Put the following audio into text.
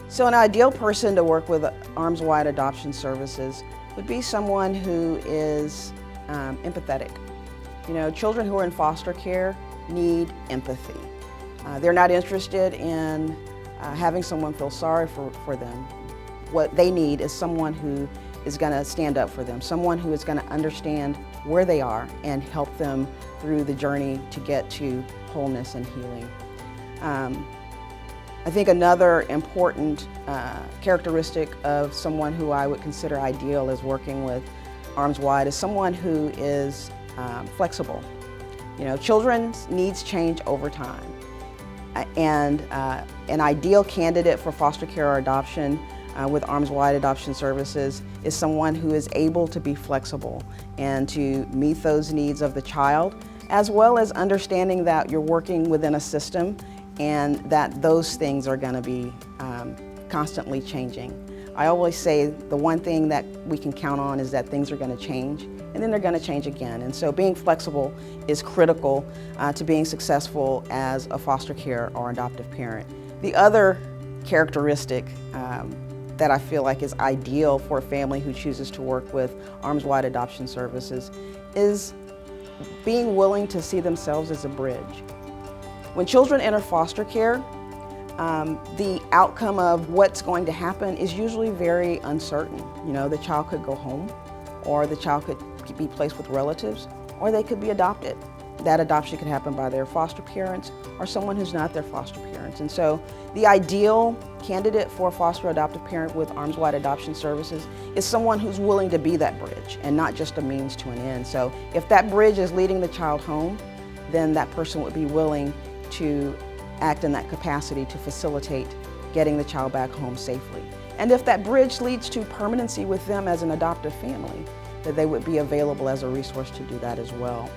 So an ideal person to work with Arms Wide Adoption Services would be someone who is empathetic. You know, children who are in foster care need empathy. They're not interested in having someone feel sorry for them. What they need is someone who is going to stand up for them, someone who is going to understand where they are and help them through the journey to get to wholeness and healing. I think another important characteristic of someone who I would consider ideal as working with Arms Wide is someone who is flexible. You know, children's needs change over time. And an ideal candidate for foster care or adoption with Arms Wide Adoption Services is someone who is able to be flexible and to meet those needs of the child, as well as understanding that you're working within a system and that those things are going to be constantly changing. I always say the one thing that we can count on is that things are going to change, and then they're going to change again. And so being flexible is critical to being successful as a foster care or adoptive parent. The other characteristic that I feel like is ideal for a family who chooses to work with Arms Wide Adoption Services is being willing to see themselves as a bridge. When children enter foster care, the outcome of what's going to happen is usually very uncertain. You know, the child could go home, or the child could be placed with relatives, or they could be adopted. That adoption could happen by their foster parents or someone who's not their foster parents. And so the ideal candidate for a foster or adoptive parent with Arms Wide Adoption Services is someone who's willing to be that bridge and not just a means to an end. So if that bridge is leading the child home, then that person would be willing to act in that capacity to facilitate getting the child back home safely. And if that bridge leads to permanency with them as an adoptive family, that they would be available as a resource to do that as well.